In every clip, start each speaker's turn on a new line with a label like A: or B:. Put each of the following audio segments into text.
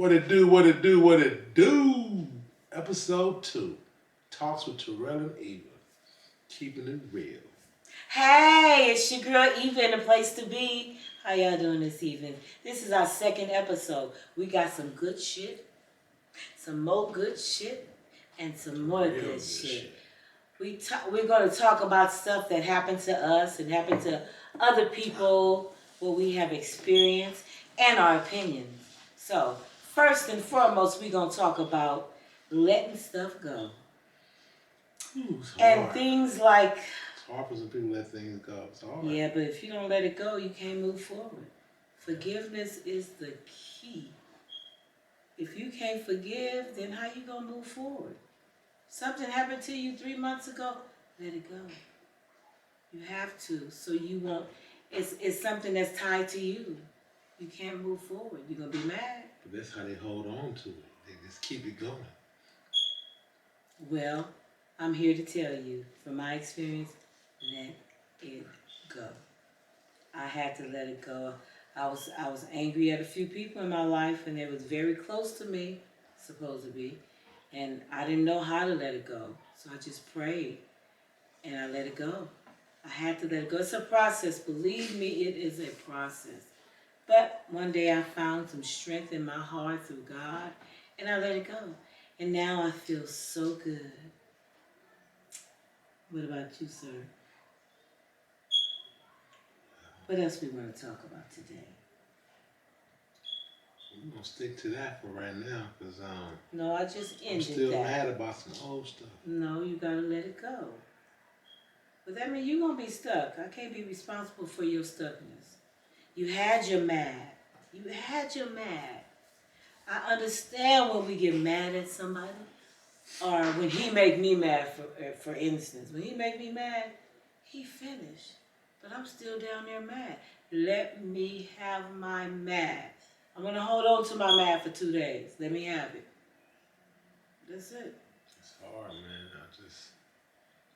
A: What it do, what it do, what it do. Episode 2. Talks with Terrell and Eva. Keeping it real.
B: Hey, it's your girl Eva in the place to be. How y'all doing this evening? This is our second episode. We got some good shit, some more good shit, and some more good shit. We're going to talk about stuff that happened to us and happened to other people, what we have experienced, and our opinions. So, first and foremost, we're going to talk about letting stuff go. And things like...
A: It's hard for some people to let things go. It's hard.
B: Yeah, but if you don't let it go, you can't move forward. Forgiveness is the key. If you can't forgive, then how you going to move forward? Something happened to you 3 months ago, let it go. You have to, so you won't, it's something that's tied to you. You can't move forward. You're going to be mad.
A: But that's how they hold on to it. They just keep it going.
B: Well, I'm here to tell you, from my experience, let it go. I had to let it go. I was angry at a few people in my life, and they was very close to me, supposed to be. And I didn't know how to let it go. So I just prayed and I let it go. I had to let it go. It's a process. Believe me, it is a process. But one day I found some strength in my heart through God and I let it go. And now I feel so good. What about you, sir? What else we want to talk about today?
A: We're going to stick to that for right now because
B: No, I just ended
A: I'm still
B: that.
A: mad about some old stuff.
B: No, you got to let it go. But that means you're going to be stuck. I can't be responsible for your stuckness. You had your mad. You had your mad. I understand when we get mad at somebody or when he make me mad, for instance. When he make me mad, he finished. But I'm still down there mad. Let me have my mad. I'm going to hold on to my mad for 2 days. Let me have it. That's it.
A: It's hard, man.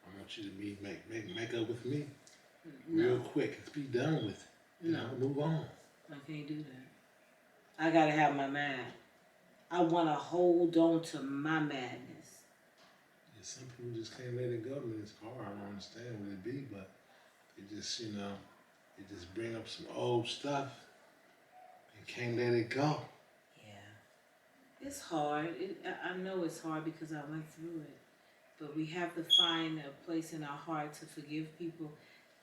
A: I want you to make up with me real quick. Let's be done with it.
B: No.
A: Move on.
B: I can't do that. I got to have my mad. I want to hold on to my madness.
A: Yeah, some people just can't let it go. I mean, it's hard. I don't understand what it be, but they just, they just bring up some old stuff and can't let it go.
B: Yeah. It's hard. I know it's hard because I went through it. But we have to find a place in our heart to forgive people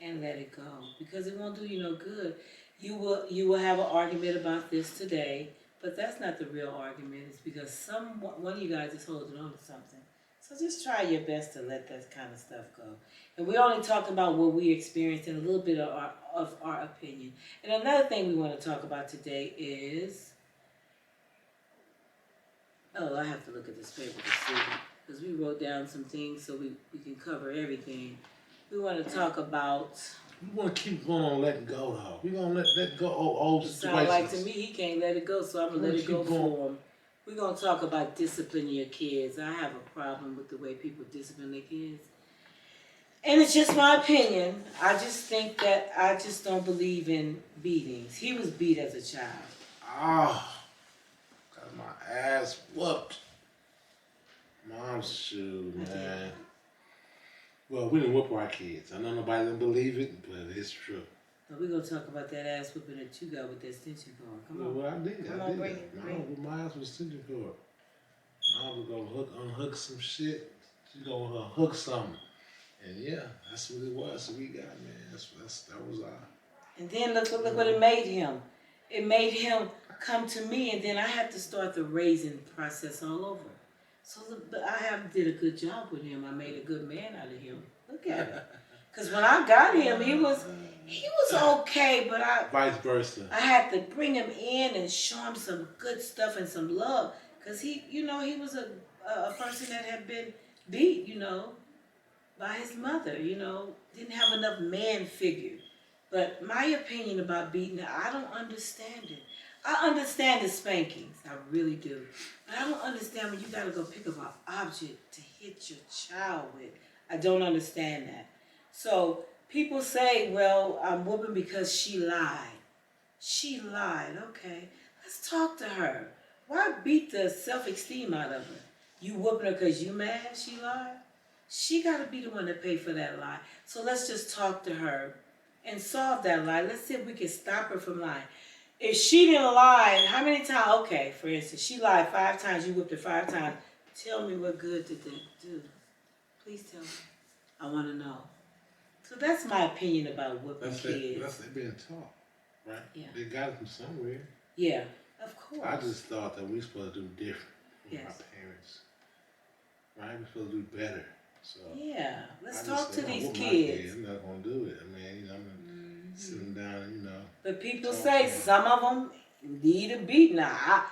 B: and let it go. Because it won't do you no good. You will have an argument about this today, but that's not the real argument. It's because one of you guys is holding on to something. So just try your best to let that kind of stuff go. And we only talk about what we experienced and a little bit of our opinion. And another thing we want to talk about today is... Oh, I have to look at this paper to see. Because we wrote down some things so we can cover everything. We want to talk about...
A: We want to keep going on letting go, though. We're going to let go of old situations.
B: Sound like to me he can't let it go, so I'm going to let it go for him. We're going to talk about disciplining your kids. I have a problem with the way people discipline their kids. And it's just my opinion. I just think that I just don't believe in beatings. He was beat as a child.
A: Got my ass whooped. Mom's shoe, man. Well, we didn't whoop our kids. I know nobody doesn't believe it, but it's true.
B: But we're going to talk about that ass whooping that you got with that extension cord. Come on.
A: Well, I did.
B: Come
A: I
B: on,
A: did.
B: bring it.
A: Mom with my ass was extension cord. Mom was going to unhook some shit. She going to hook something. And yeah, that's what it was. So we got, man. That was our...
B: And then look what it made him. It made him come to me, and then I had to start the raising process all over. So I did a good job with him. I made a good man out of him. Look at it. Because when I got him, he was okay, but
A: vice versa.
B: I had to bring him in and show him some good stuff and some love. Because he was a person that had been beat, by his mother, didn't have enough man figure. But my opinion about beating, I don't understand it. I understand the spankings, I really do. But I don't understand when you gotta go pick up an object to hit your child with. I don't understand that. So people say, well, I'm whooping because she lied. She lied, okay. Let's talk to her. Why beat the self-esteem out of her? You whooping her because you mad she lied? She got to be the one to pay for that lie. So let's just talk to her and solve that lie. Let's see if we can stop her from lying. If she didn't lie, how many times? Okay, for instance, she lied 5 times, you whipped her 5 times. Tell me what good did they do? Please tell me. I want to know. So that's my opinion about whooping kids.
A: That's they being taught, right?
B: Yeah.
A: They got it from somewhere.
B: Yeah, of course.
A: I just thought that we supposed to do different from
B: Yes.
A: our parents, right? We're supposed to do better. So
B: yeah, let's
A: I
B: talk
A: just
B: to
A: said,
B: these
A: whoop my
B: kids.
A: I'm not gonna do it. I mean, I'm gonna sit them down and
B: But people
A: talk
B: say
A: to 'em.
B: some of them need a beat. Now,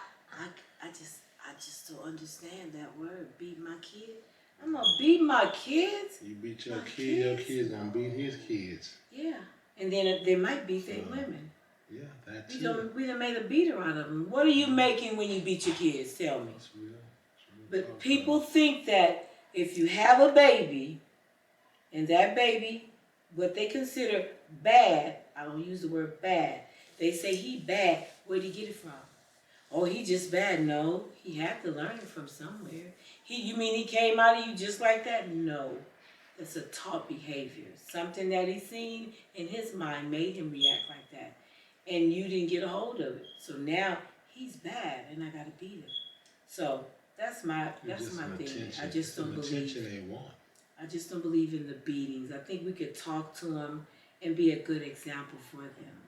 B: I just don't understand that word. Beat my kid. I'm gonna beat my kids.
A: You beat your
B: My
A: kid, your
B: kids?
A: kid's gonna beat his kids.
B: Yeah, and then they might beat their women.
A: Yeah, that
B: We
A: too.
B: done made a beater out of them. What are you making when you beat your kids? Tell me.
A: That's real.
B: But people think that if you have a baby, and that baby, what they consider bad, I don't use the word bad. They say he bad. Where'd he get it from? Oh, he just bad. No, he had to learn it from somewhere. You mean he came out of you just like that? No, that's a taught behavior. Something that he seen in his mind made him react like that, and you didn't get a hold of it. So now he's bad, and I gotta beat him. So that's my thing. I just don't believe.
A: Attention they want.
B: I just don't believe in the beatings. I think we could talk to them and be a good example for them.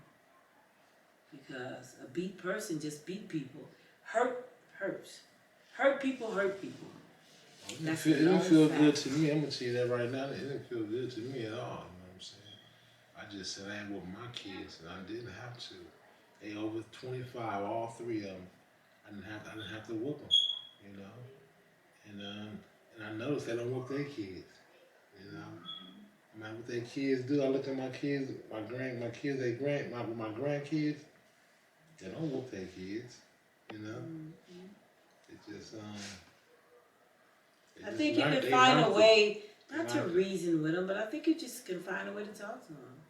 B: Because a beat person just beat people. Hurts. Hurt people hurt people.
A: It didn't feel good to me. I'm gonna tell you that right now. It didn't feel good to me at all. You know what I'm saying? I just said I ain't with my kids, and I didn't have to. They over 25, all 3 of them. I didn't have to whoop them. You know, and I noticed they don't whoop their kids. You know, I mean, what their kids do. I look at my kids, my grandkids. My grandkids. They don't whoop their kids. You know, it just
B: I think you can find a way, not to reason with them, but I think you just can find a way to talk to them.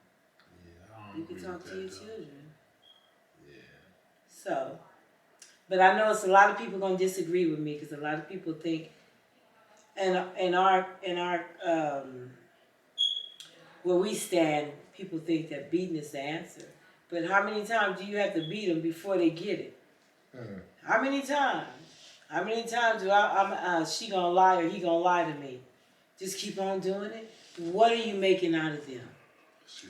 A: Yeah,
B: you can talk to your children.
A: Yeah.
B: So, but I know it's a lot of people gonna disagree with me because a lot of people think, in our where we stand, people think that beating is the answer. But how many times do you have to beat them before they get it? How many times? How many times do she gonna lie or he gonna lie to me? Just keep on doing it? What are you making out of them?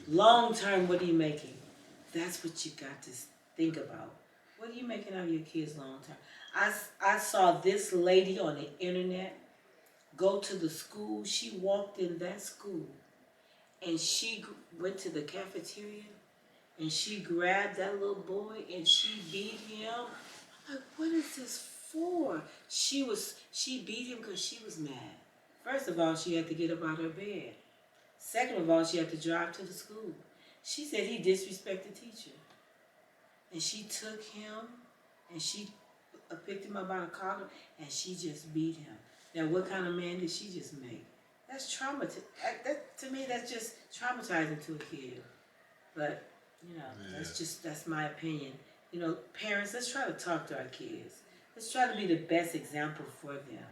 B: Long term, what are you making? That's what you got to think about. What are you making out of your kids long term? I saw this lady on the internet go to the school. She walked in that school and she went to the cafeteria and she grabbed that little boy and she beat him. I'm like, what is this for? She beat him because she was mad. First of all, she had to get up out of her bed. Second of all, she had to drive to the school. She said he disrespected the teacher. And she took him and she picked him up by the collar and she just beat him. Now, what kind of man did she just make? That's traumatizing. To me, that's just traumatizing to a kid. But, that's my opinion. Parents, let's try to talk to our kids. Let's try to be the best example for them.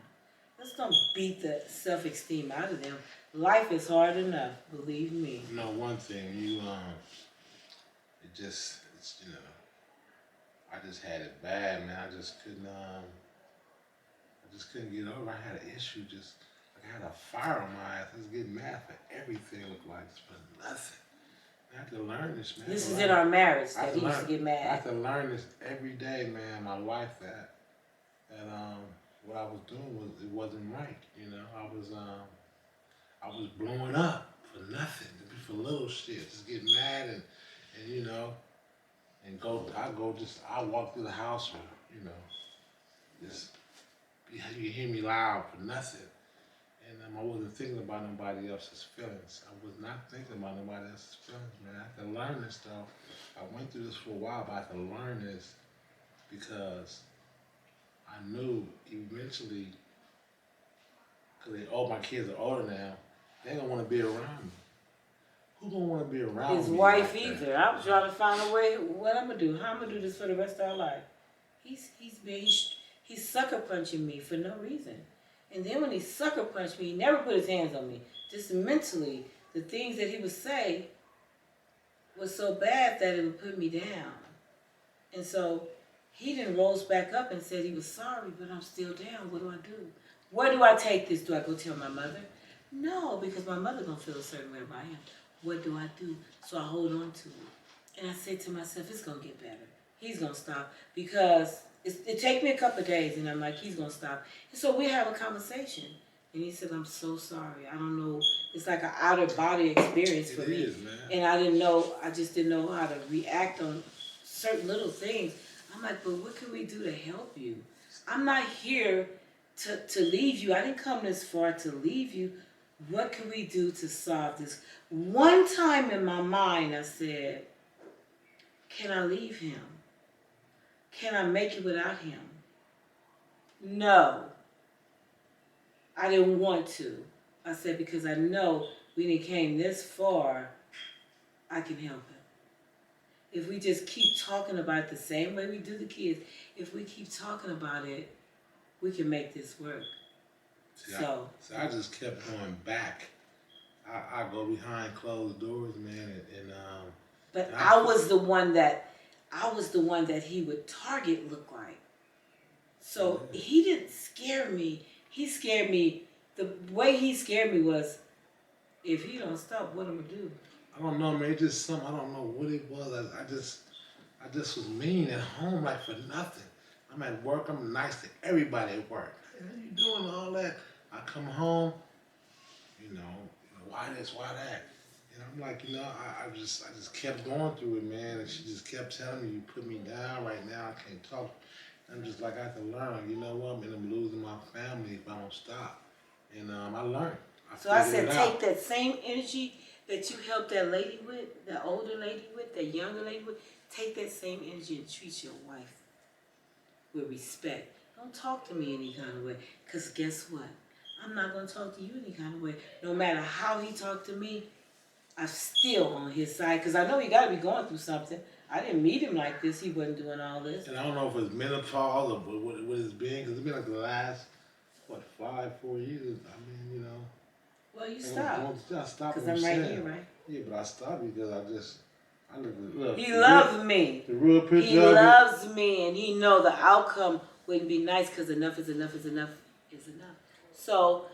B: Let's don't beat the self-esteem out of them. Life is hard enough, believe me.
A: You know, one thing, I just had it bad, man. I just couldn't get over. I had an issue, I had a fire on my ass. I was getting mad for everything, looked like, for nothing. I have to learn this, man.
B: This is in our marriage that he used to get mad.
A: I have to learn this every day, man. My wife, that what I was doing wasn't right. I was blowing up for nothing, for little shit. Just get mad and I walk through the house with, you hear me loud for nothing. And I wasn't thinking about nobody else's feelings. I was not thinking about nobody else's feelings, man. I had to learn this stuff. I went through this for a while, but I had to learn this because I knew eventually, because my kids are older now, they don't want to be around me. Who gonna want to be around
B: his
A: me?
B: Wife like either. I was trying to find a way, what I'm going to do, how I'm going to do this for the rest of our life. He's sucker punching me for no reason. And then when he sucker punched me, he never put his hands on me. Just mentally, the things that he would say was so bad that it would put me down. And so he then rose back up and said he was sorry, but I'm still down. What do I do? Where do I take this? Do I go tell my mother? No, because my mother gonna feel a certain way about him. What do I do? So I hold on to it. And I said to myself, it's gonna get better. He's gonna stop because it take me a couple of days, and I'm like, he's gonna stop. And so we have a conversation, and he said, I'm so sorry. I don't know. It's like an out of body experience for me.
A: Is, man.
B: And I just didn't know how to react on certain little things. I'm like, but what can we do to help you? I'm not here to leave you. I didn't come this far to leave you. What can we do to solve this? One time in my mind, I said, can I leave him? Can I make it without him? No. I didn't want to. I said, because I know when he came this far, I can help him. If we just keep talking about it the same way we do the kids, if we keep talking about it, we can make this work.
A: See, I just kept going back. I go behind closed doors, man,
B: But I was the one that he would target look like. So he didn't scare me. He scared me. The way he scared me was, if he don't stop, what am I gonna do?
A: I don't know, man. It's just something. I don't know what it was. I just was mean at home, like for nothing. I'm at work. I'm nice to everybody at work. Hey, how you doing? All that. I come home. Why this? Why that? And I'm like, I just kept going through it, man. And she just kept telling me, you put me down right now. I can't talk. I'm just like, I have to learn. You know what? I'm losing my family if I don't stop. And I learned.
B: So I said, take that same energy that you helped that lady with, that older lady with, that younger lady with, take that same energy and treat your wife with respect. Don't talk to me any kind of way. Because guess what? I'm not going to talk to you any kind of way. No matter how he talked to me, I'm still on his side. Because I know he got to be going through something. I didn't meet him like this. He wasn't doing all this.
A: And I don't know if it's menopause or what it's been. Because it's been like the last, 4 years. I mean,
B: Well, you stopped.
A: I stopped.
B: Because I'm right here, right?
A: Yeah, but I stopped because look.
B: He loves me.
A: The real picture
B: he loves me, and he know the outcome wouldn't be nice because enough is enough is enough is enough. So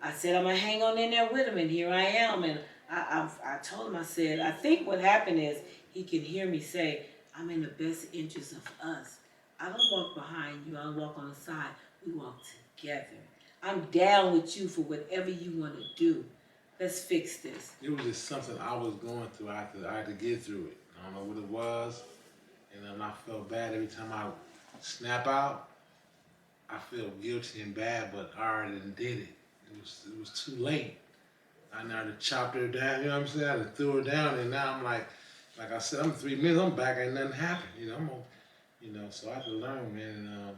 B: I said I'm going to hang on in there with him, and here I am. And I told him, I said, I think what happened is he can hear me say, I'm in the best interest of us. I don't walk behind you. I don't walk on the side. We walk together. I'm down with you for whatever you want to do. Let's fix this.
A: It was just something I was going through. I had to get through it. I don't know what it was. And I felt bad every time I snap out. I feel guilty and bad, but I already did it. It was too late. I now chopped her down, you know what I'm saying? I threw her down, and now I'm like I said, I'm 3 minutes, I'm back, ain't nothing happened, so I have to learn, man, and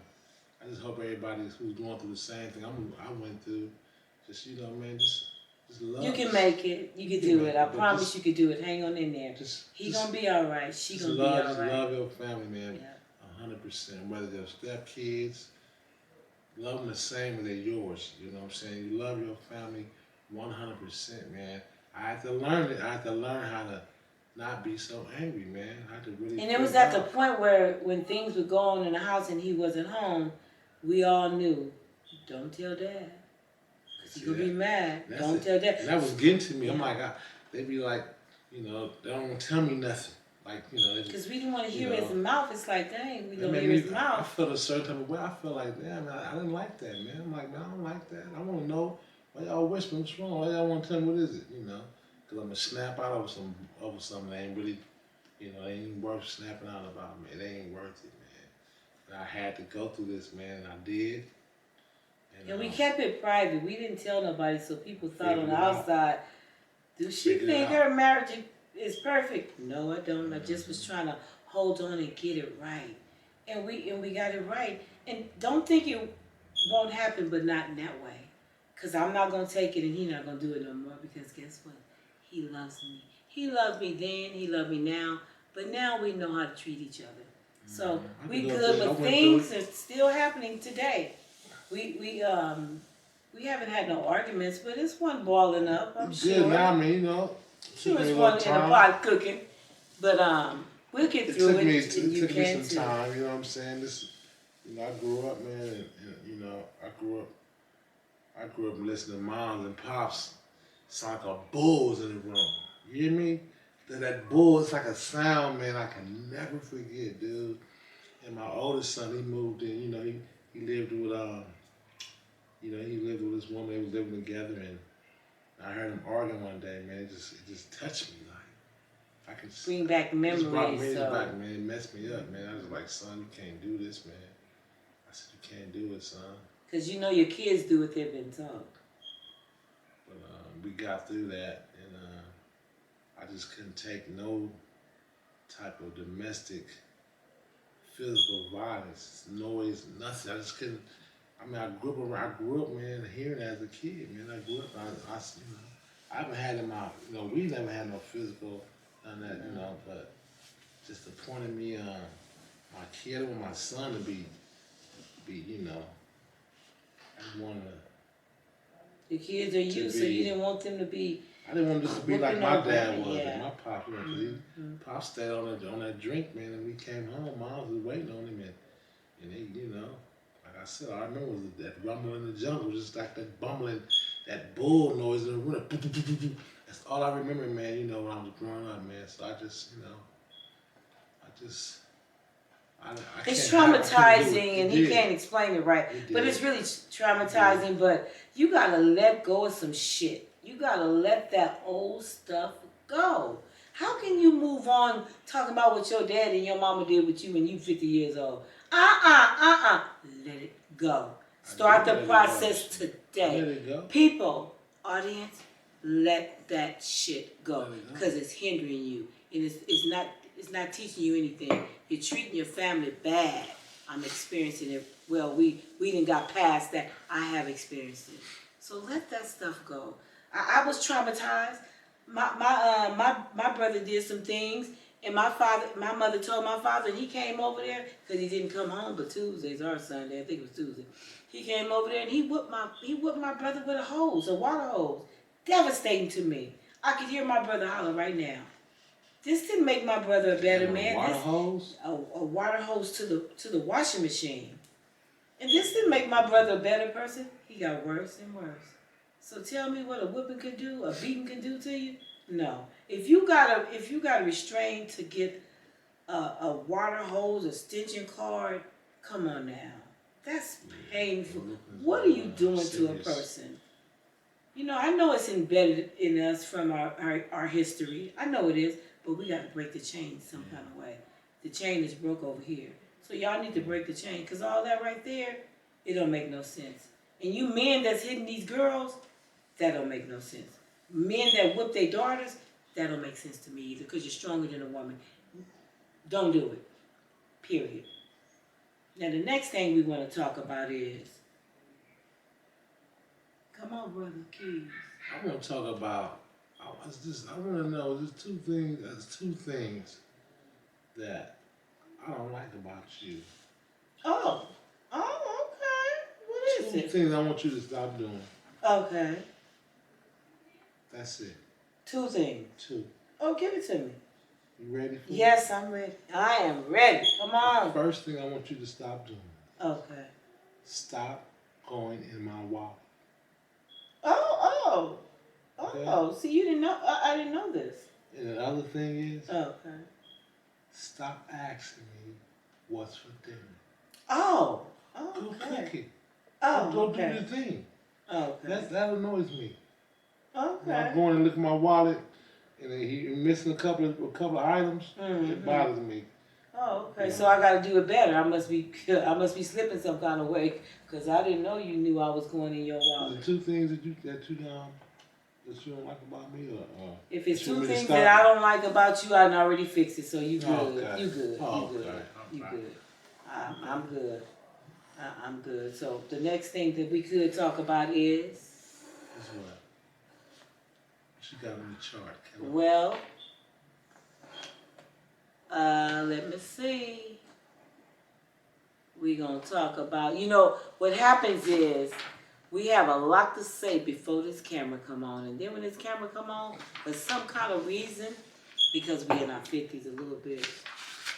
A: I just hope everybody who's going through the same thing I went through, just, man, just love.
B: You can make it, you can do it, I promise you can do it, hang on in there. He gonna be all right, she gonna be all right.
A: Just love your family, man, 100%, whether they're stepkids, love them the same as they're yours, you know what I'm saying? You love your family 100%, man. I had to learn it. I had to learn how to not be so angry, man. I had to really.
B: And it was at the point where when things would go on in the house and he wasn't home, we all knew, don't tell Dad. Because he's going to be mad. Don't tell Dad.
A: And that was getting to me. I'm like, they'd be like, they don't tell me nothing. Like,
B: because we didn't want to hear his mouth. It's like, dang, we don't hear his mouth.
A: I felt a certain type of way. I felt like, damn, man, I didn't like that, man. I'm like, man, I don't like that. I want to know why y'all whispering. What's wrong? Why y'all want to tell me what is it? Because I'm going to snap out over something that ain't really, it ain't even worth snapping out about, man. It ain't worth it, man. And I had to go through this, man, and I did.
B: And we kept it private. We didn't tell nobody, so people thought on the outside, do she think her marriage is perfect? No, I don't. I just was trying to hold on and get it right. And we got it right. And don't think it won't happen, but not in that way. Because I'm not going to take it and he's not going to do it no more, because guess what? He loves me. He loved me then, he loved me now, but now we know how to treat each other. So
A: I
B: we
A: can go
B: good,
A: through it. I
B: but
A: went
B: things
A: through
B: are still happening today. We haven't had no arguments, but it's one boiling up. I'm
A: it. Good
B: sure.
A: now, I mean, you know, it
B: Sure,
A: took me
B: it's
A: a little
B: one in a
A: time.
B: pot cooking, but we'll get
A: It
B: through
A: took me,
B: it, and
A: it
B: you
A: took me
B: can
A: some
B: too.
A: time. You know what I'm saying? This, you know, I grew up, man, and you know, I grew up listening to moms and pops sound like a bulls in the room. You hear me? That bull, it's like a sound, man, I can never forget, dude. And my oldest son, he moved in. You know, he lived with you know, he lived with this woman. They was living together, and I heard them arguing one day, man. It just touched me, like I can
B: Bring back
A: it just brought
B: memories.
A: me
B: So,
A: back, man. It messed me up, man. I was like, son, you can't do this, man. I said, you can't do it, son.
B: because you know your kids do what they've been taught.
A: But we got through that, and I just couldn't take no type of domestic physical violence, noise, nothing. I just couldn't. I mean, I grew up, man, hearing that as a kid, man. I grew up, you know, I haven't had in my, you know, we never had no physical, none of that, you know, but just the point of me, my kid or my son to be, you know, I just wanted
B: The kids are you, so you didn't want them to be.
A: I didn't want this to be like
B: Whooping
A: my
B: on
A: dad
B: women,
A: was,
B: yeah.
A: and my pop, you know, 'cause pop stayed on that drink, man, and we came home, mom was waiting on him, and they, you know, like I said, all I remember was that rumble in the jungle, just like that bumbling, that bull noise in the room. That's all I remember, man, you know, when I was growing up, man. So I just, you know, I
B: It's
A: can't I couldn't do it.
B: traumatizing, and he can't explain it right.
A: It
B: But
A: did.
B: it's really traumatizing. But you gotta let go of some shit. You gotta let that old stuff go. How can you move on talking about what your dad and your mama did with you when you 50 years old? Let it go. Start the process today.
A: Let it go.
B: People, audience, let that shit go because it's hindering you, and it's not teaching you anything. You're treating your family bad. I'm experiencing it. Well, we didn't got past that. I have experienced it. So let that stuff go. I was traumatized. My brother did some things, and my mother told my father, and he came over there because he didn't come home but Tuesdays or Sunday. I think it was Tuesday. He came over there and he whipped my brother with a water hose. Devastating to me. I could hear my brother holler right now. This didn't make my brother a better man.
A: Water hose?
B: A water hose to the washing machine. And this didn't make my brother a better person. He got worse and worse. So tell me what a whipping could do, a beating can do to you? No. If you got a restraint to get a water hose, a stitching cord, come on now. That's painful. What are you doing to a person? You know, I know it's embedded in us from our history. I know it is, but we got to break the chain some kind of way. The chain is broke over here. So y'all need to break the chain, because all that right there, it don't make no sense. And you men that's hitting these girls, that don't make no sense. Men that whip their daughters, that don't make sense to me either, because you're stronger than a woman. Don't do it. Period. Now the next thing we want to talk about is, come on, brother, Keys.
A: I want to talk about. I want to know. There's two things. That I don't like about you.
B: Oh, okay. What is
A: Two
B: it?
A: things I want you to stop doing.
B: Okay.
A: That's it.
B: Two things.
A: Two.
B: Oh, give it to me.
A: You ready for it?
B: Yes, I'm ready. I am ready. Come on.
A: First thing I want you to stop doing.
B: Okay.
A: Stop going in my wallet.
B: Oh.
A: Okay.
B: See, you didn't know. I didn't know this.
A: And the other thing is,
B: Okay.
A: stop asking me what's for dinner.
B: Oh.
A: Go
B: Okay.
A: cook it.
B: Oh.
A: Go
B: Okay.
A: do the thing.
B: Okay.
A: That annoys me.
B: Okay.
A: When I go in and look at my wallet and then he missing a couple of items, it bothers me.
B: Oh, okay. Yeah. So I got to do it better. I must be slipping some kind of way, because I didn't know you knew I was going in your wallet.
A: The two things that you don't like about me, or
B: if it's two things that I don't like about you, I done already fixed it. So you good.
A: Okay.
B: You good.
A: Oh,
B: you good.
A: okay.
B: You good. I'm good. I'm good. So the next thing that we could talk about is.
A: Is what? What you got on the chart?
B: Well, let me see. we gonna talk about, you know, what happens is we have a lot to say before this camera come on, and then when this camera come on, for some kind of reason, because we in our 50s a little bit,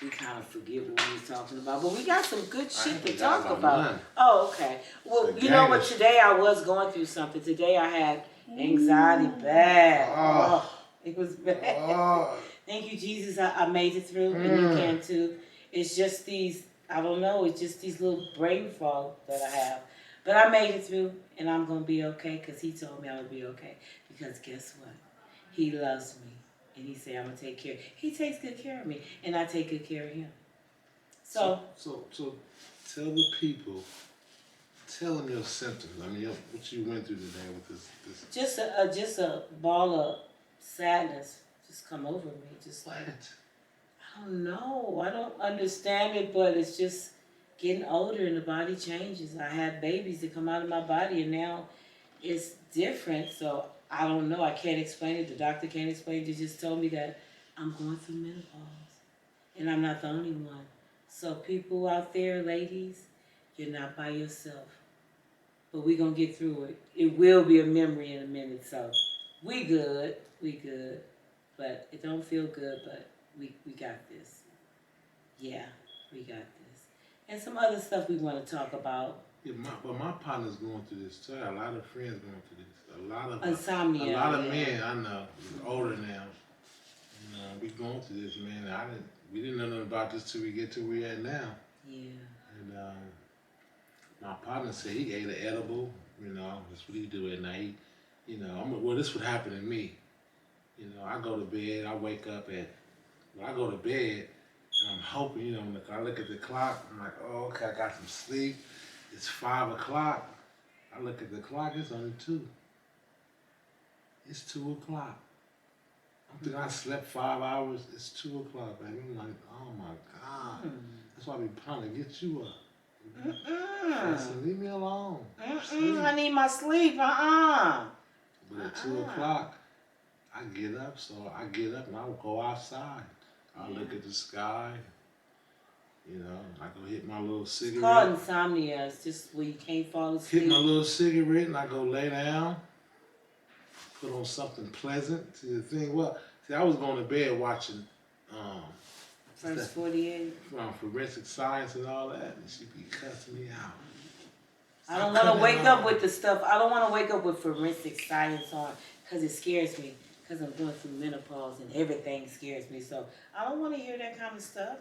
B: we kind of forget what we was talking about. But we got some good shit to talk about. Oh, okay. Well, you know what? Today I was going through something. Today I had anxiety bad. Oh, it was bad. Thank you, Jesus. I made it through, and you can too. It's just these, I don't know, it's just these little brain fog that I have. But I made it through, and I'm going to be okay because he told me I would be okay. Because guess what? He loves me, and he said I'm going to take care. He takes good care of me, and I take good care of him. So
A: tell the people, tell them your symptoms. I mean, what you went through today with this.
B: Just a ball of sadness just come over me, just like, I don't know. I don't understand it, but it's just getting older and the body changes. I had babies that come out of my body, and now it's different. So I don't know. I can't explain it. The doctor can't explain it. They just told me that I'm going through menopause, and I'm not the only one. So people out there, ladies, you're not by yourself. But we're going to get through it. It will be a memory in a minute. So we good. But it don't feel good, but we got this. Yeah, we got this. And some other stuff we want to talk about.
A: Yeah, but my partner's going through this too. A lot of friends going through this. A lot of
B: insomnia.
A: A lot of men I know is older now. We going through this, man. We didn't know nothing about this till we get to where we at now.
B: Yeah.
A: And my partner said he ate an edible. That's what he do at night. Well, this would happen to me. I go to bed. I wake up when I go to bed, and I'm hoping. When I look at the clock, I'm like, oh, okay, I got some sleep. It's 5 o'clock. I look at the clock. It's only 2. It's 2 o'clock. I think I slept 5 hours. It's 2 o'clock, baby. I'm like, oh my God. That's why I be trying to get you up. I said, leave me alone.
B: I need my sleep.
A: But at 2 o'clock, I get up. So I get up and I will go outside. I look at the sky. I go hit my little cigarette.
B: It's called insomnia. It's just where you can't fall asleep.
A: Hit my little cigarette and I go lay down. Put on something pleasant. See the thing, I was going to bed watching
B: First 48.
A: Forensic Science and all that, and she be cussing me out.
B: I don't want to wake up with the stuff. I don't want to wake up with Forensic Science on because it scares me. Because I'm going through menopause and everything scares me. So I don't want to hear that kind of stuff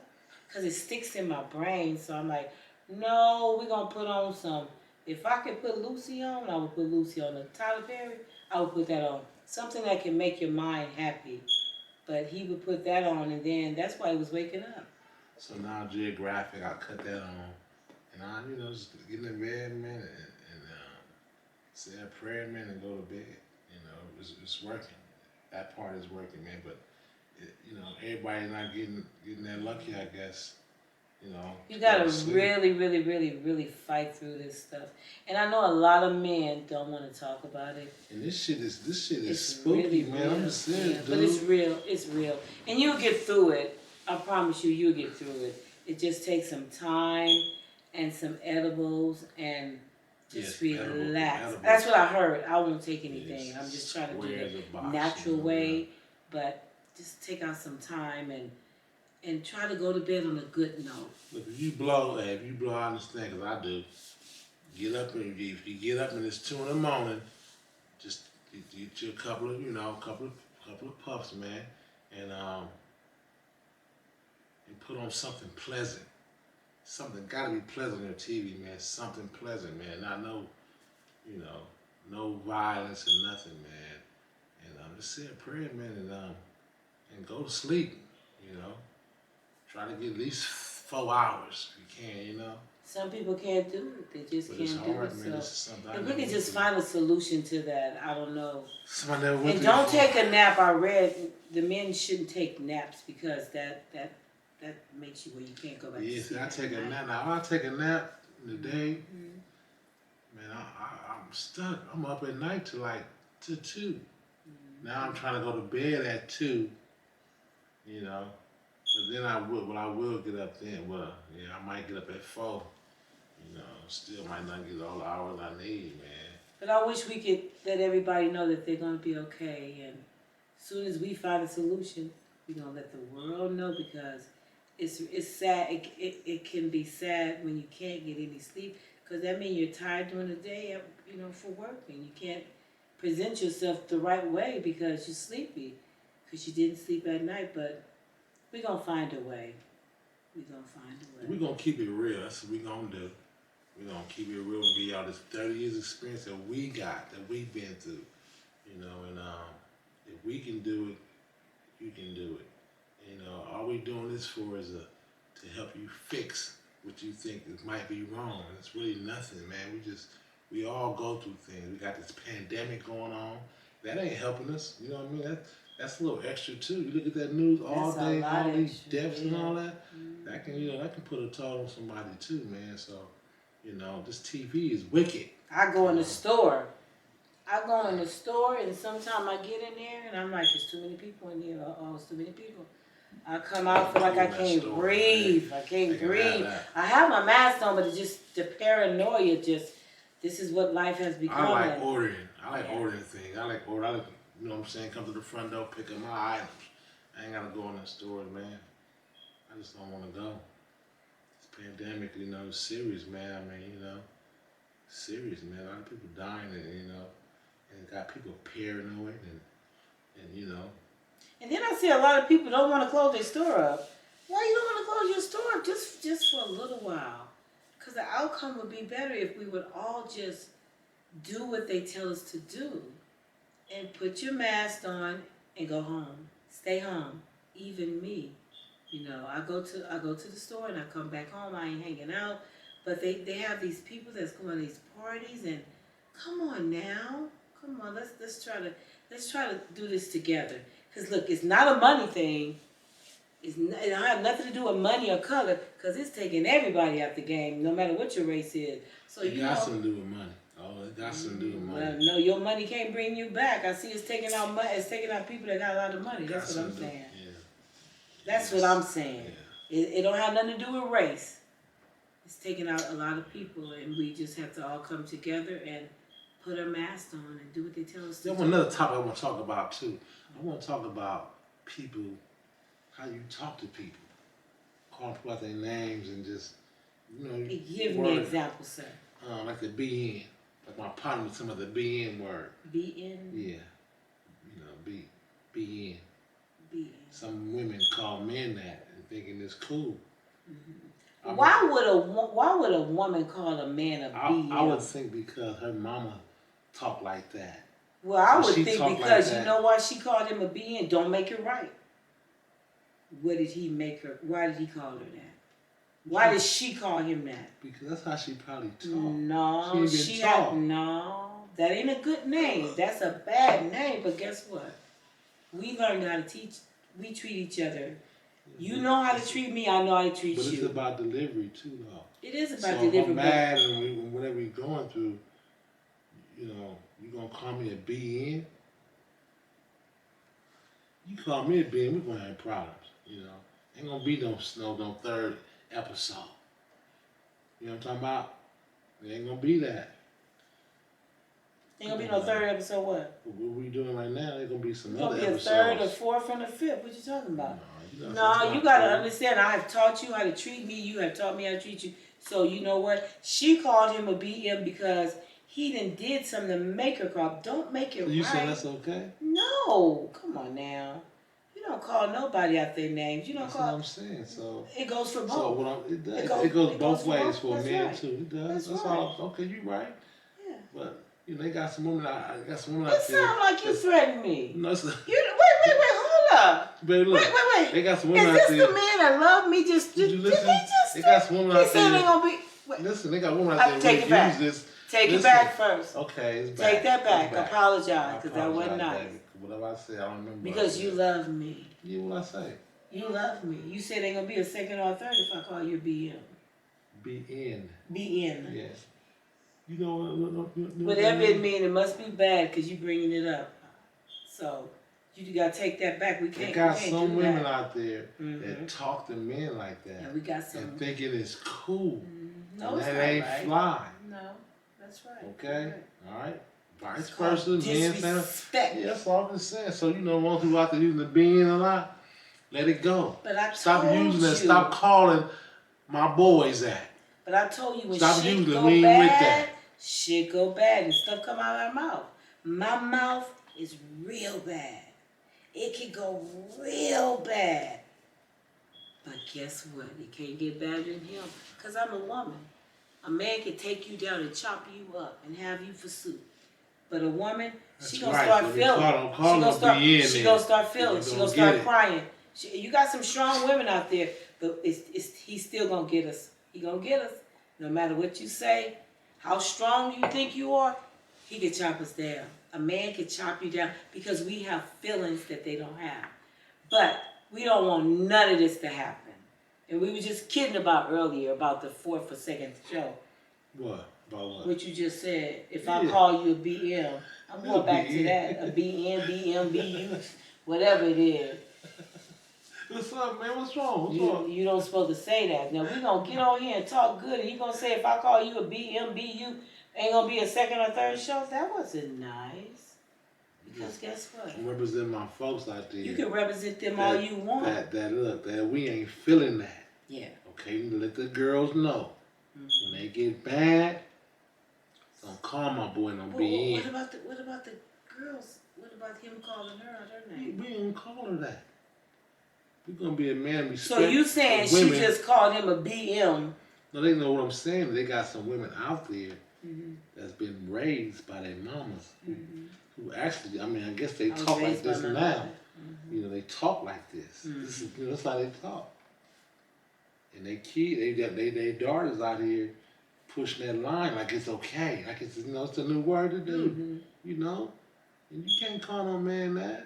B: because it sticks in my brain. So I'm like, no, we're going to put on some. If I could put Lucy on, I would put Lucy on. The Tyler Perry, I would put that on. Something that can make your mind happy. But he would put that on, and then that's why he was waking up.
A: So now Geographic, I cut that on. And I, just get in bed, man, and say a prayer, man, and go to bed. It's working. That part is working, man. But, everybody's not getting that lucky, I guess.
B: You gotta really, really, really, really fight through this stuff. And I know a lot of men don't want to talk about it.
A: And this shit is spooky, really, man. Real. I'm just saying, dude.
B: But it's real. It's real. And you'll get through it. I promise you'll get through it. It just takes some time and some edibles and just relax. Edibles. That's what I heard. I won't take anything. Yes. I'm just trying to do it the natural way. But just take out some time and try to go to bed on a good note.
A: Look, if you blow, I understand, because I do. Get up, and if you get up and it's 2 in the morning, just get you a couple of puffs, man, and put on something pleasant. Something gotta be pleasant on your TV, man. Something pleasant, man. Not no violence or nothing, man. And just say a prayer, man, and go to sleep, Try to get at least 4 hours if you can,
B: Some people can't do it. They just can't do it.
A: Man.
B: So if we could just find a solution to that, I don't know.
A: And
B: don't take a nap. I read the men shouldn't take naps because that makes you where you can't go back to sleep.
A: Yes, I take a nap. Now, I take a nap in the day, man, I'm stuck. I'm up at night till 2. Now I'm trying to go to bed at 2, But then I will get up then. Well, I might get up at 4. You know, still might not get all the hours I need, man.
B: But I wish we could let everybody know that they're gonna be okay, and as soon as we find a solution, we're gonna let the world know, because it's sad. It can be sad when you can't get any sleep, because that means you're tired during the day, for work, and you can't present yourself the right way because you're sleepy, because you didn't sleep at night. But we're gonna find a way. We're gonna find a way.
A: We're gonna keep it real. That's what we're gonna do. We're gonna keep it real and give y'all this 30 years experience that we got, that we've been through. And if we can do it, you can do it. All we doing this for is to help you fix what you think might be wrong. And it's really nothing, man. We all go through things. We got this pandemic going on. That ain't helping us. You know what I mean? That's a little extra too. You look at that news all day, all these deaths and all that. That can put a toll on somebody too, man. So, this TV is wicked.
B: I go in the store. And sometimes I get in there and I'm like, there's too many people in here. It's too many people. I come out, feel like I can't breathe. I can't breathe. I have my mask on, but it's just the paranoia. This is what life has become.
A: I like ordering. Ordering things. I like, you know what I'm saying? Come to the front door, pick up my items. I ain't gotta go in the stores, man. I just don't want to go. This pandemic, is serious, man. I mean, serious, man. A lot of people dying, and got people paranoid, and.
B: And then I see a lot of people don't want to close their store up. Why you don't want to close your store up just for a little while? Because the outcome would be better if we would all just do what they tell us to do, and put your mask on and go home. Stay home. Even me, I go to the store and I come back home. I ain't hanging out, but they have these people that's going to these parties, and come on now, let's try to do this together. Because look, it's not a money thing. It don't have nothing to do with money or color, because it's taking everybody out the game, no matter what your race is. So
A: it got something to do with money. Oh, it got something to do with money.
B: Well, no, your money can't bring you back. I see it's taking out money. It's taking out people that got a lot of money. That's what I'm saying.
A: Yeah.
B: That's what I'm saying.
A: Yeah.
B: It don't have nothing to do with race. It's taking out a lot of people, and we just have to all come together and put our masks on and do what they tell us to do.
A: There's another topic I want to talk about too. I want to talk about people, how you talk to people, calling people out their names, and just,
B: Give me an example, sir.
A: Like the BN. Like my partner was talking about the BN word.
B: BN?
A: Yeah. BN.
B: BN.
A: Some women call men that and thinking it's cool.
B: Mm-hmm. Why would a woman call a man a BN?
A: I would think because her mama talked like that.
B: Well, I would think because
A: like
B: you know why she called him a BN? Don't make it right. What did he make her? Why did he call her that? Why did she call him that?
A: Because that's how she probably talked.
B: No, that ain't a good name. That's a bad name. But guess what? We learned how to teach. We treat each other. You know how to treat me. I know how to treat you.
A: But it's about delivery too, though.
B: It is about
A: delivery.
B: So
A: if I'm mad and whatever we're going through, you gonna call me a BN? You call me a BN, we're gonna have problems. Ain't gonna be no third episode. You know what I'm talking about? It ain't gonna be that.
B: Ain't gonna be no third episode. What?
A: What we doing right now? There's gonna be some
B: other episodes. It's gonna be a third, a fourth, and a fifth. What you talking about? No, you gotta understand. I have taught you how to treat me. You have taught me how to treat you. So you know what? She called him a BM because he did something to make her call. Don't make it right.
A: You said that's okay?
B: No, come on now. You don't call nobody out their names. You don't
A: that's
B: call.
A: What I'm saying. So
B: it goes for both.
A: So it does. It goes both ways for a man too. It does. That's all. Okay, you right.
B: Yeah.
A: But they got some women. I got some women
B: out
A: there.
B: It sounds like you threatened me.
A: No, it's
B: wait, hold up.
A: Baby, look.
B: Wait.
A: They got some women out there.
B: Is this the man that love me?
A: Did you listen? They got some women out there.
B: He said they gonna be.
A: Listen, they got women out there.
B: Take it back. Take it back first.
A: Okay, it's back.
B: Take that back. Apologize, because that wasn't nice.
A: Baby. Whatever I say, I don't remember.
B: Because you love me.
A: Yeah, what I say?
B: You love me. You said ain't gonna be a second or a third if I call you BM.
A: BN.
B: BN.
A: Yeah. You know what?
B: Whatever it means, it must be bad because you bringing it up. So you gotta take that back. We can't.
A: They got some women out there that talk to men like that.
B: And we got some.
A: And thinking it's cool.
B: No,
A: and
B: it's
A: that
B: not
A: ain't
B: right.
A: fly.
B: No, that's right.
A: Okay?
B: Right.
A: Alright? Vice
B: It's called
A: versa, men saying,
B: disrespect.
A: yeah, that's all I'm just saying. So, you know, once people out there using the being a lot, let it go.
B: But I
A: Stop
B: told
A: using that.
B: you.
A: Stop calling my boys that.
B: But I told you when
A: Stop
B: shit
A: using it.
B: go
A: We ain't with
B: bad,
A: that.
B: shit go bad and stuff come out of our mouth. My mouth is real bad. It can go real bad. But guess what? It can't get better than him. Because I'm a woman. A man can take you down and chop you up and have you for soup. But a woman, she gonna start feeling. She gonna start feeling. She gonna start crying. You got some strong women out there, but he's still gonna get us. He gonna get us. No matter what you say, how strong you think you are, he can chop us down. A man can chop you down because we have feelings that they don't have. But we don't want none of this to happen. And we were just kidding about earlier about the 4th or 2nd show.
A: What? About what?
B: What you just said. If I call you a BM, I'm going back to that. A BM, BM, BU, whatever it is.
A: What's up, man? What's wrong? What's wrong?
B: You don't supposed to say that. Now we gonna get on here and talk good, and you gonna say if I call you a BM, BU, ain't gonna be a 2nd or 3rd show? That wasn't nice. Because guess what?
A: I'm representing my folks out there.
B: You can represent them all you want.
A: That we ain't feeling that.
B: Yeah.
A: Okay, you let the girls know. When they get bad, don't call my boy no BM.
B: What about the girls? What about him calling her out her name?
A: We ain't call her that. We're gonna be a man respect.
B: So you saying she just called him a BM?
A: No, they know what I'm saying. They got some women out there that's been raised by their mamas who actually, I mean, I guess they talk like this now. You know, they talk like this. This is, that's how they talk. And they daughters out here pushing that line like it's okay, like it's, you know, it's a new word to do. You know, and you can't call no man that.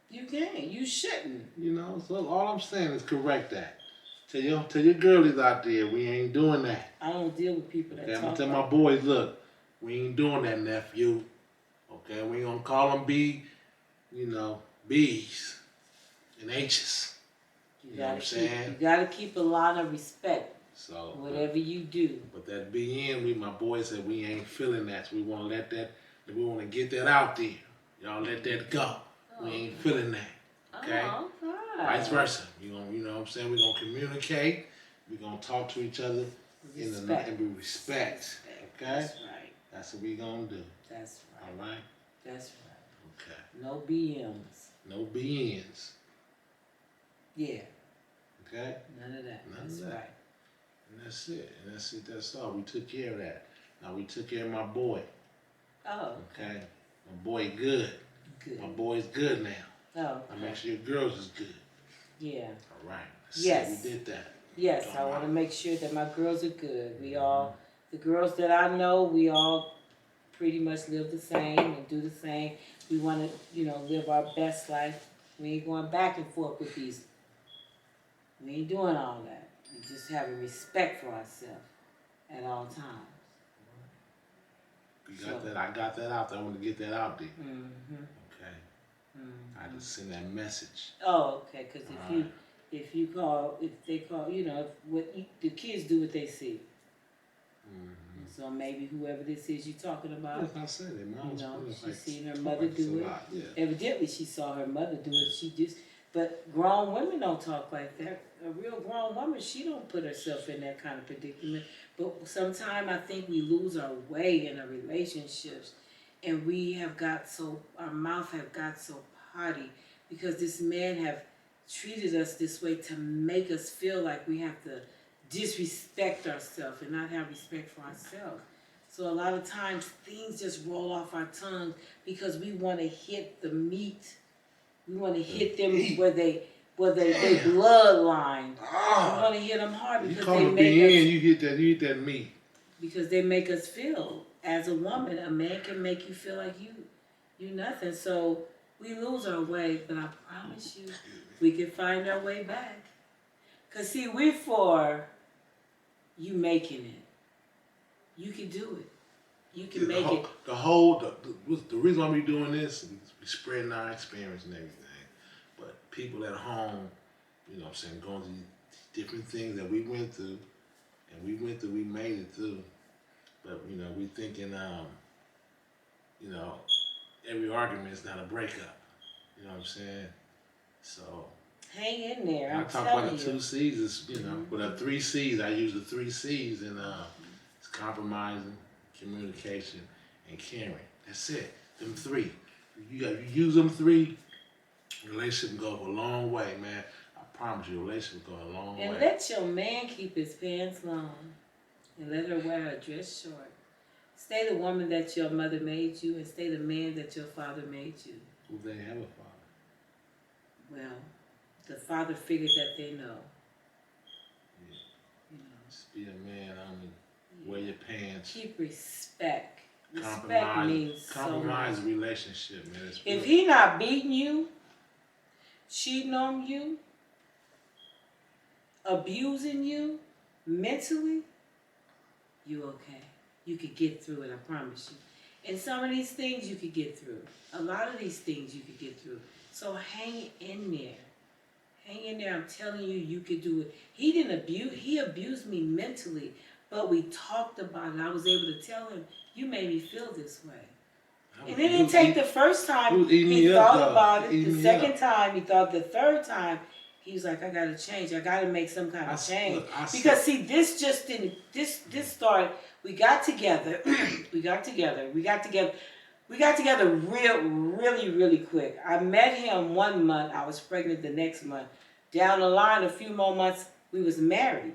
B: You can't. You shouldn't.
A: You know, so all I'm saying is correct that. Tell your girlies out there, we ain't doing that.
B: I don't deal with people that talk.
A: I'm gonna tell my boys, look, we ain't doing that, nephew. Okay, we ain't gonna call them B's and H's. You know what I'm saying?
B: You gotta keep a line of respect.
A: So
B: whatever you do.
A: But that BN, my boys said we ain't feeling that. So we wanna let that, we wanna get that out there. Y'all let that go. We ain't feeling that. Okay?
B: Oh, okay.
A: Vice versa. You know what I'm saying? We're gonna communicate. We're gonna talk to each other and be respect. Okay?
B: That's right.
A: That's what we gonna do.
B: That's right.
A: All right?
B: That's right.
A: Okay.
B: No BMs.
A: No BNs.
B: Yeah.
A: Okay?
B: None of that.
A: None
B: that's
A: of that.
B: Right.
A: And that's it. And that's it. That's all. We took care of that. Now we took care of my boy.
B: Oh.
A: Okay? My boy good.
B: Good.
A: My boy's good now.
B: Oh. Okay.
A: I make sure your girls is good.
B: Yeah.
A: All right.
B: Yes.
A: We did that.
B: Yes, I want to make sure that my girls are good. We all, the girls that I know, we all pretty much live the same and do the same. We want to, live our best life. We ain't going back and forth with these. We ain't doing all that. We just having respect for ourselves at all times.
A: We got that. I got that out there. I want to get that out there.
B: Mm-hmm.
A: Okay.
B: Mm-hmm.
A: I just send that message.
B: Oh, okay. Because if they call, the kids do what they see. Mm-hmm. So maybe whoever this is you're talking about,
A: yes, I said it.
B: She's seen her mother do it. Yeah. Evidently, she saw her mother do it. But grown women don't talk like that. A real grown woman, she don't put herself in that kind of predicament. But sometimes I think we lose our way in our relationships, and our mouth have got so potty because this man have treated us this way to make us feel like we have to disrespect ourselves and not have respect for ourselves. So a lot of times things just roll off our tongue because we want to hit the meat. We want to hit them where they bloodline. We want to hit them hard because they make us.
A: You hit that meat.
B: Because they make us feel, as a woman, a man can make you feel like you nothing. So we lose our way, but I promise you, we can find our way back. Cause see, we're for you making it. You can do it. You can make it.
A: The reason why we doing this, we spreading our experience and everything. But people at home, going through different things that we went through, and we made it through. But we thinking, you know, every argument is not a breakup. You know what I'm saying? So
B: Hang in there.
A: I
B: I'm
A: talk about
B: telling
A: the
B: you.
A: 2 C's, but the 3 C's, I use the 3 C's, and it's compromising, communication, and caring. That's it. Them 3. You use them 3, relationship can go a long way, man. I promise you, relationship will go a long
B: And
A: way.
B: let your man keep his pants long, and let her wear her dress short. Stay the woman that your mother made you, and stay the man that your father made you.
A: Who they have a father?
B: Well, the father figured that they know.
A: Yeah.
B: You know.
A: Just be a man, wear your pants.
B: Keep respect. Respect
A: Compromise,
B: means so
A: compromise
B: much.
A: a relationship, man.
B: If he not beating you, cheating on you, abusing you mentally, you okay. You could get through it, I promise you. And some of these things you could get through. A lot of these things you could get through. So hang in there. Hang in there. I'm telling you, you could do it. He abused me mentally, but we talked about it. I was able to tell him, you made me feel this way. And it didn't take the first time he thought about it. The second time he thought, the third time he was like, I gotta change. I gotta make some kind of change. Because see, this just didn't. This started. We got together. we got together really quick. I met him 1 month. I was pregnant the next month. Down the line, a few more months, we was married.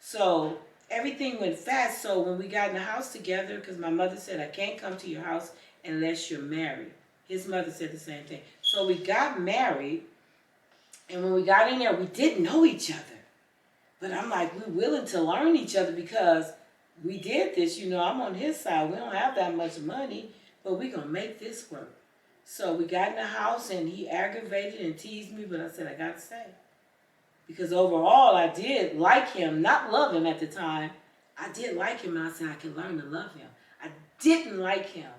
B: So everything went fast. So when we got in the house together, because my mother said, I can't come to your house unless you're married. His mother said the same thing. So we got married, and when we got in there, we didn't know each other. But I'm like, we're willing to learn each other because we did this. I'm on his side. We don't have that much money, but we're going to make this work. So we got in the house, and he aggravated and teased me, but I said, I got to stay. Because overall, I did like him, not love him at the time. I did like him, and I said, I can learn to love him. I didn't like him.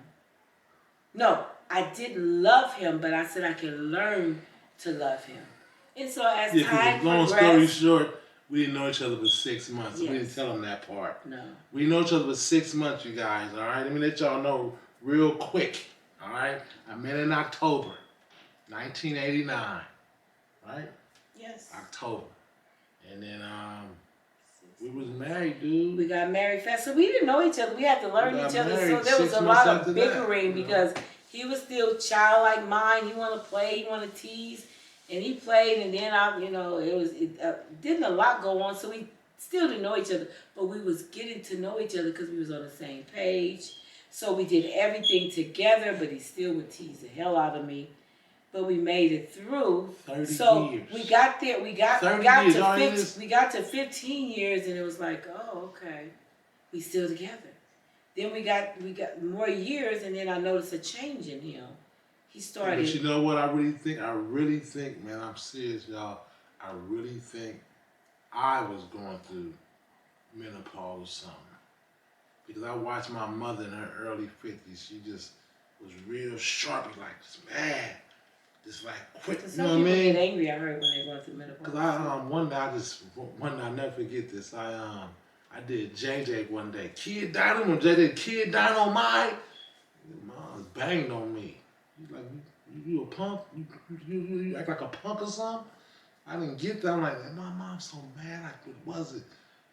B: No, I didn't love him, but I said I can learn to love him. And so as time progressed...
A: Long story short, we didn't know each other for 6 months. Yes. We didn't tell him that part.
B: No.
A: We know each other for 6 months, you guys, all right? Let me let y'all know real quick, all right? I met in October, 1989, right?
B: Yes.
A: October. And then we was married, dude.
B: We got married fast. So we didn't know each other. We had to learn each other. So there was a lot of bickering because he was still childlike mine. He wanted to play. He wanted to tease. And he played. And then, didn't a lot go on. So we still didn't know each other. But we was getting to know each other because we was on the same page. So we did everything together. But he still would tease the hell out of me. But we made it through.
A: 30
B: so
A: years.
B: We got there. We got to 15 years, and it was like, oh, okay, we still together. Then we got more years, and then I noticed a change in him. He started.
A: But you know what? I really think, man. I'm serious, y'all. I really think I was going through menopause or something because I watched my mother in her early 50s. She just was real sharp, like just mad. Just like quick, you know what I mean?
B: Some people get angry, I heard, when they go through menopause.
A: Cause one day I'll never forget this. I did JJ one day. Kid Dynamite, JJ, Kid Dynamite. Mom banged on me. He's like, you a punk? You act like a punk or something? I didn't get that. I'm like, my mom's so mad. Like, what was it?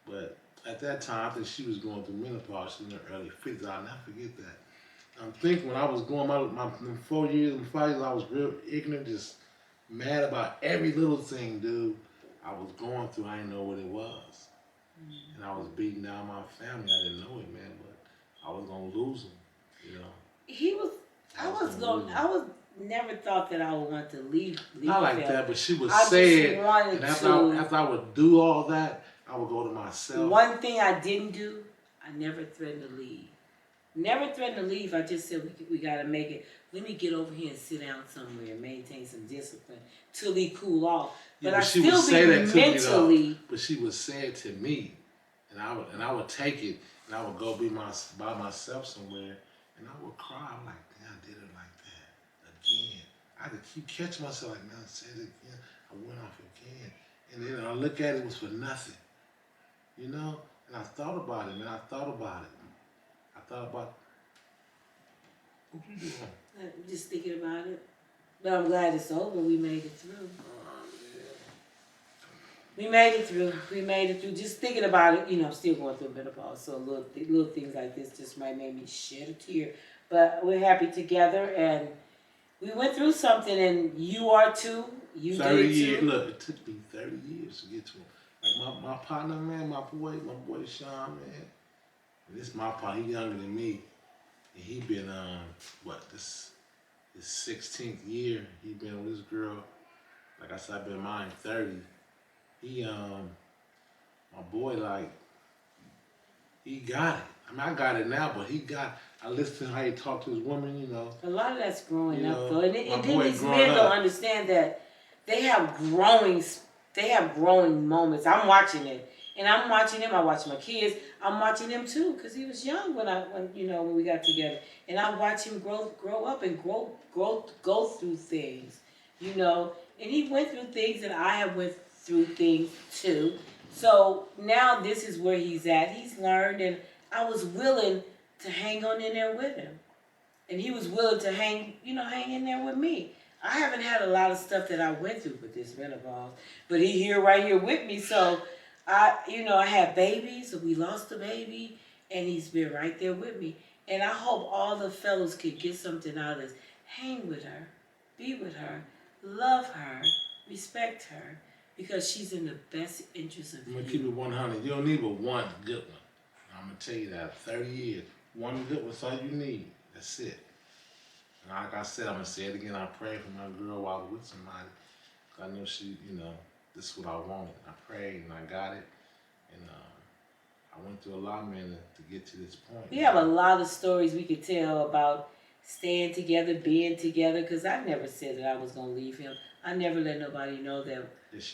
A: But at that time, I think she was going through menopause. She was in her early 50s. I'll never forget that. I'm thinking when I was going my 4 years and 5 years, I was real ignorant, just mad about every little thing, dude. I was going through. I didn't know what it was, and I was beating down my family. I didn't know it, man, but I was gonna lose him,
B: I never thought that I would want to leave.
A: Not like him. That, but she would say it, and after I would do all that, I would go to myself.
B: One thing I didn't do, I never threatened to leave. Never threatened to leave. I just said we gotta make it. Let me get over here and sit down somewhere and maintain some discipline till he cool off. But I still be mentally.
A: But she would say it to me, and I would take it, and I would go by myself somewhere, and I would cry. I'm like, damn, I did it like that again. I could keep catching myself like, man, I said it again. I went off again, and then I look at it was for nothing, And I thought about it, man. I thought about it. I thought about what you doing?
B: I'm just thinking about it. But I'm glad it's over. We made it through. We made it through. We made it through. Just thinking about it, I'm still going through menopause. So little things like this just might make me shed a tear. But we're happy together, and we went through something, and you are too. You
A: 30
B: did
A: years.
B: too.
A: Look, it took me 30 years to get to him. Like my partner, man, my boy Sean, man. This my partner. He younger than me, and he been this his 16th year. He been with this girl. Like I said, I've been mine 30. He my boy, like, he got it. I mean, I got it now, but I listen to how he talk to his woman,
B: A lot of that's growing
A: You
B: up,
A: know,
B: though, and
A: my
B: then
A: boy
B: these
A: growing
B: men don't
A: up.
B: understand that they have growing moments. I'm watching it, and I'm watching him. I watch my kids. I'm watching him too, because he was young when we got together, and I watch him grow up and go through things, and he went through things, and I have went through things too. So now this is where he's at. He's learned, and I was willing to hang on in there with him. And he was willing to hang in there with me. I haven't had a lot of stuff that I went through with this menopause, but right here with me. So I had babies, so we lost a baby, and he's been right there with me. And I hope all the fellows could get something out of this. Hang with her, be with her, love her, respect her, because she's in the best interest of
A: I'm
B: you.
A: gonna keep it 100. You don't need but one good one. I'm gonna tell you that. 30 years, one good one's all you need. That's it. And like I said, I'm gonna say it again. I prayed for my girl while I was with somebody. I know she, this is what I wanted. I prayed and I got it. And I went through a lot, man, to get to this point.
B: We have a lot of stories we could tell about staying together, being together, because I never said that I was going to leave him. I never let nobody know that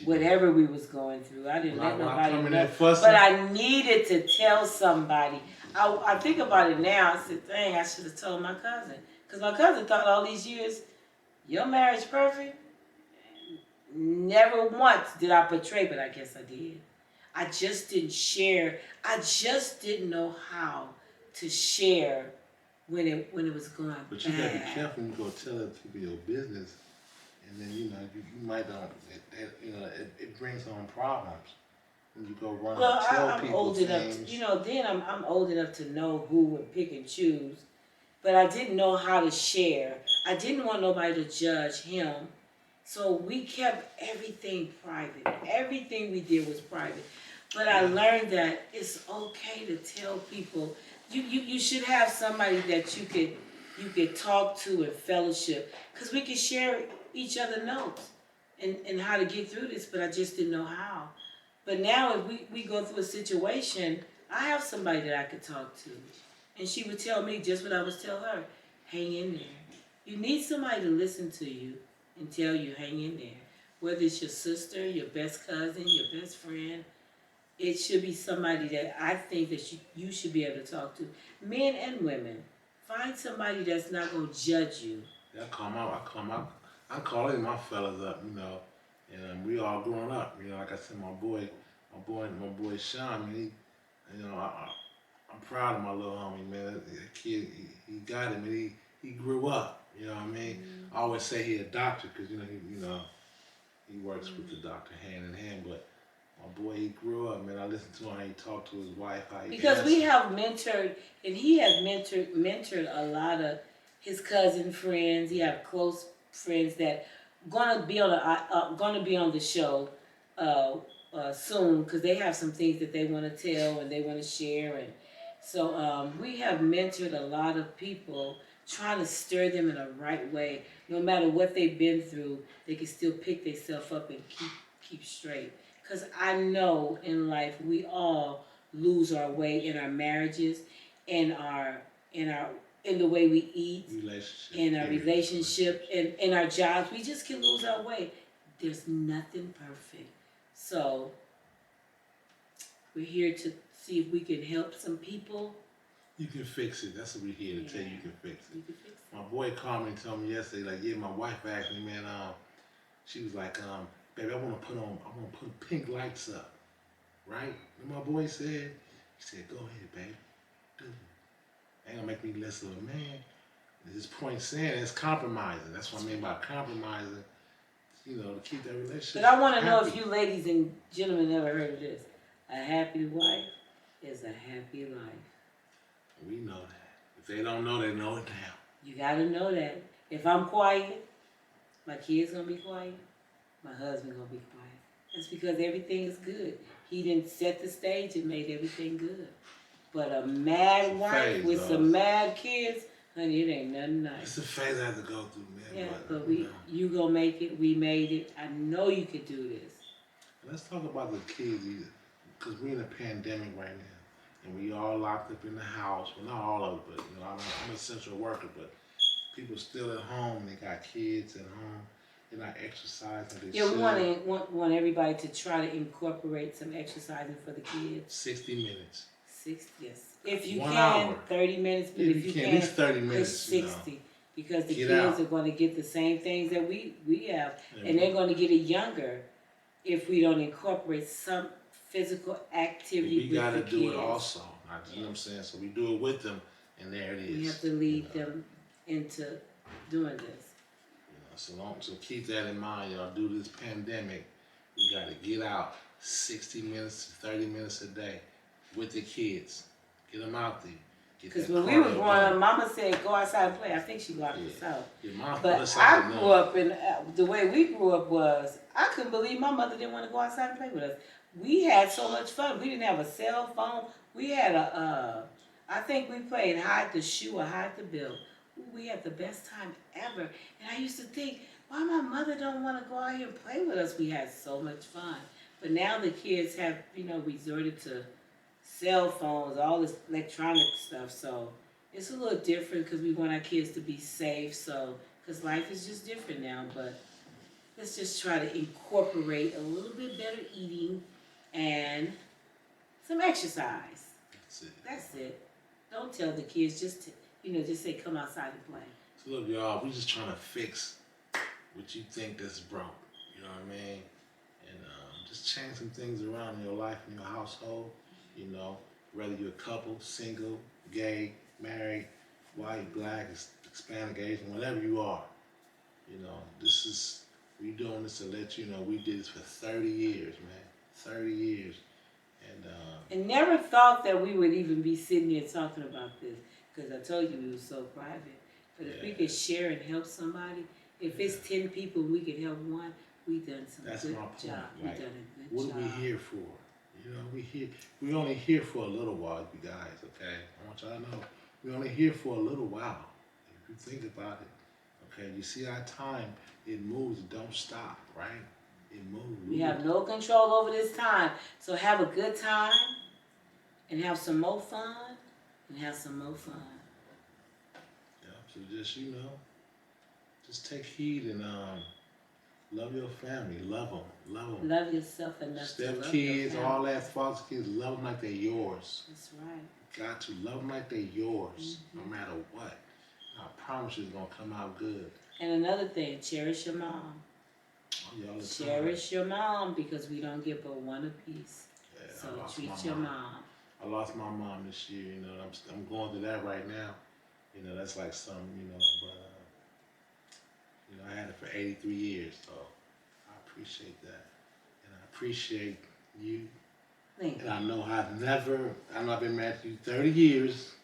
B: whatever we was going through. I didn't let nobody know. But I needed to tell somebody. I think about it now. I said, dang, I should have told my cousin. Because my cousin thought all these years, your marriage perfect? Never once did I betray, but I guess I did. I just didn't share. I just didn't know how to share when it was going bad.
A: But you gotta be careful when you go tell other people your business, and then you might not. It brings on problems when you go run and tell people
B: old enough. Then I'm old enough to know who would pick and choose, but I didn't know how to share. I didn't want nobody to judge him, so we kept everything private. Everything we did was private. But I learned that it's okay to tell people. You should have somebody that you could talk to and fellowship, because we could share each other notes and how to get through this. But I just didn't know how. But now if we go through a situation, I have somebody that I could talk to, and she would tell me just what I was telling her. Hang in there. You need somebody to listen to you and tell you hang in there. Whether it's your sister, your best cousin, your best friend. It should be somebody that I think that you should be able to talk to. Men and women. Find somebody that's not going to judge you.
A: I I'm calling my fellas up, and we all growing up. Like I said, my boy Sean, man, I'm proud of my little homie, man. That kid, he got it, man. He grew up. You know what I mean? I always say he a doctor because he works with the doctor hand in hand, but my boy, he grew up, man. I listened to him how he talked to his wife,
B: because we have mentored, and he has mentored a lot of his cousin friends. He have close friends that gonna be on the show soon, because they have some things that they want to tell and they want to share, and so we have mentored a lot of people, trying to stir them in the right way. No matter what they've been through, they can still pick themselves up and keep straight. Because I know in life we all lose our way in our marriages, in the way we eat, in our relationship, and in our jobs. We just can lose our way. There's nothing perfect. So we're here to see if we can help some people.
A: You can fix it. That's what we're here to tell you. You can fix it. My boy called me and told me yesterday, like, yeah, my wife asked me, man, she was like, baby, I want to put pink lights up, right? And my boy said, He said, go ahead, baby. Do it. Ain't gonna make me less of a man. His point saying it's compromising. That's what I mean by compromising, you know, to keep that relationship.
B: But I want to know
A: happy.
B: if you ladies and gentlemen ever heard of this. A happy wife is a happy life.
A: We know that. If they don't know, they know it now.
B: You got to know that. If I'm quiet, my kids going to be quiet. My husband going to be quiet. That's because everything is good. He didn't set the stage and made everything good. But a mad wife with some mad kids, honey, it ain't nothing nice.
A: It's a phase I have to go through, man.
B: Yeah, but you gonna make it. We made it. I know you could do this.
A: Let's talk about the kids, because we're in a pandemic right now, and we all locked up in the house. Well, not all of it, but you know, I'm an essential worker, but people still at home. They got kids at home. They're not exercising.
B: Yeah, we want everybody to try to incorporate some exercising for the kids.
A: 60 minutes.
B: 60, yes. If you
A: 1
B: can,
A: hour.
B: 30 minutes, but if you can,
A: at least 30 minutes.
B: it's 60. You know. Because the
A: Get
B: kids
A: out.
B: are going to get the same things that we have.
A: Yeah.
B: And they're going to get it younger if we don't incorporate some physical activity with the kids.
A: We got to do it also. You know what I'm saying? So we do it with them, and there it is.
B: We have to lead them into doing this.
A: You know, so keep that in mind, y'all. Due to this pandemic, we got to get out 60 minutes to 30 minutes a day with the kids. Get them out there.
B: Because when we were growing up, Mama said, go outside and play. I think she locked us out. But I grew up, and the way we grew up was, I couldn't believe my mother didn't want to go outside and play with us. We had so much fun. We didn't have a cell phone. We had I think we played hide the shoe or hide the bill. We had the best time ever. And I used to think, why my mother don't want to go out here and play with us? We had so much fun. But now the kids have, resorted to cell phones, all this electronic stuff. So it's a little different because we want our kids to be safe. So, because life is just different now. But let's just try to incorporate a little bit better eating and some exercise. That's it. Don't tell the kids, just say come outside and play.
A: So look, y'all, we just trying to fix what you think that's broke. You know what I mean? And just change some things around in your life, in your household. You know, whether you're a couple, single, gay, married, white, black, Hispanic, Asian, whatever you are. You know, we doing this to let you know we did this for 30 years, man. 30 years.
B: And never thought that we would even be sitting here talking about this, because I told you we were so private. But if we could share and help somebody, if it's 10 people, we could help one, we done some good job. We done a good job.
A: What are we here for? You know, we only here for a little while, you guys, okay? I want y'all to know, we're only here for a little while. If you think about it, okay? You see our time, it moves, it don't stop, right? It moves.
B: We have no control over this time. So have a good time, and have some more fun, and have some more fun.
A: Yeah, so just, just take heed and love your family, love them.
B: Love yourself enough to love
A: kids,
B: your
A: all that foster kids, love them like they're yours.
B: That's right.
A: Got to love them like they're yours, no matter what. I promise you it's going to come out good.
B: And another thing, cherish your mom. Cherish your mom, because we don't get but one apiece. Yeah, so treat your mom.
A: I lost my mom this year, I'm going through that right now. That's like something, but I had it for 83 years, so I appreciate that. And I appreciate you.
B: Thank you.
A: And I know I've been married to you 30 years,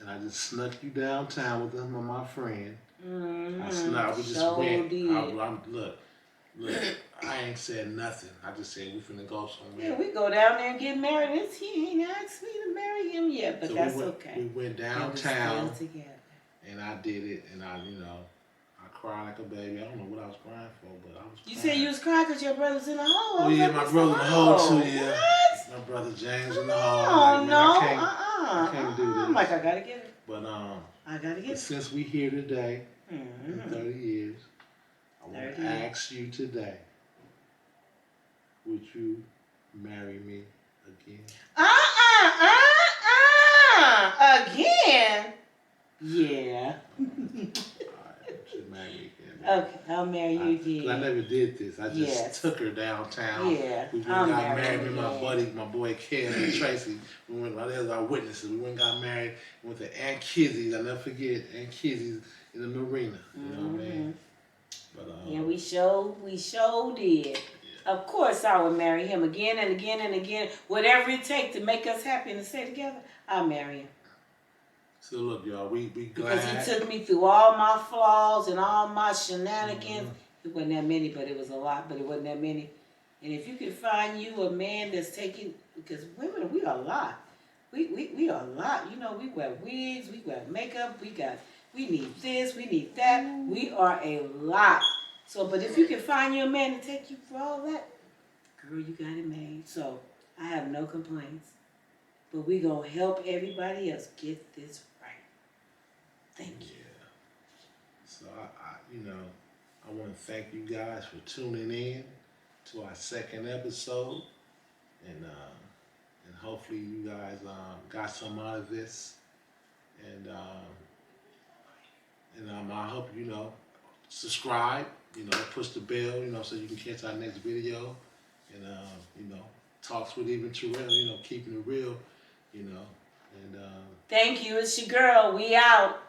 A: and I just snuck you downtown with my friend. We just went. Look, I ain't said nothing. I just said we finna go somewhere.
B: Yeah, we go down there and get married. He ain't asked me to marry him yet, but so that's okay.
A: We went downtown, and I did it, and I cried like a baby. I don't know what I was crying for, but I was crying.
B: You said you was crying because your brother's in the hole.
A: Oh yeah, my brother in the hole too, yeah. What? My brother James in the hole.
B: Oh, no,
A: I can't do this.
B: I'm like, I gotta get it.
A: But
B: I gotta get it.
A: Since we here today, in 30 years, I want to ask you today, would you marry me again? Again?
B: Yeah.
A: All right, would you marry me again?
B: Okay, I'll marry you
A: Cause I
B: again.
A: never did this. I just
B: Yes.
A: took her downtown.
B: Yeah,
A: We went
B: I'll
A: and got
B: marry
A: married.
B: him
A: Me and my
B: again.
A: buddy, my boy Ken and Tracy. We went. They was our witnesses. We went and got married. Went to Aunt Kizzy's. I never forget Aunt Kizzy's in the marina. You know what I mean? But
B: Yeah, we sure did.
A: yeah.
B: Of course, I would marry him again and again and again. Whatever it takes to make us happy and to stay together, I'll marry him.
A: So look, y'all, we
B: Because
A: glad.
B: he took me through all my flaws and all my shenanigans. It wasn't that many, but it was a lot, but it wasn't that many. And if you can find you a man that's taking, because women, we are a lot. We are a lot. You know, we wear wigs, we wear makeup, we need this, we need that. We are a lot. So, but if you can find you a man to take you for all that, girl, you got it made. So, I have no complaints. But we gonna help everybody else get this right. Thank you.
A: Yeah. So I want to thank you guys for tuning in to our second episode, and hopefully you guys got some out of this, and I hope subscribe, push the bell, so you can catch our next video, and talks with even Terrell, keeping it real, and
B: Thank you. It's your girl. We out.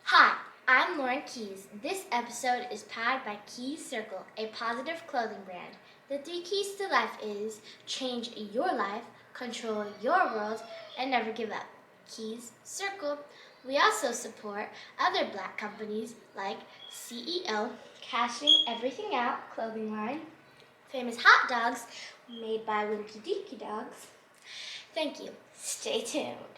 C: Hi, I'm Lauren Keys. This episode is powered by Keys Circle, a positive clothing brand. The 3 keys to life is change your life, control your world, and never give up. Keys Circle. We also support other Black companies like CEO, Cashing Everything Out clothing line, Famous Hot Dogs, made by Winky Dinky Dogs. Thank you. Stay tuned.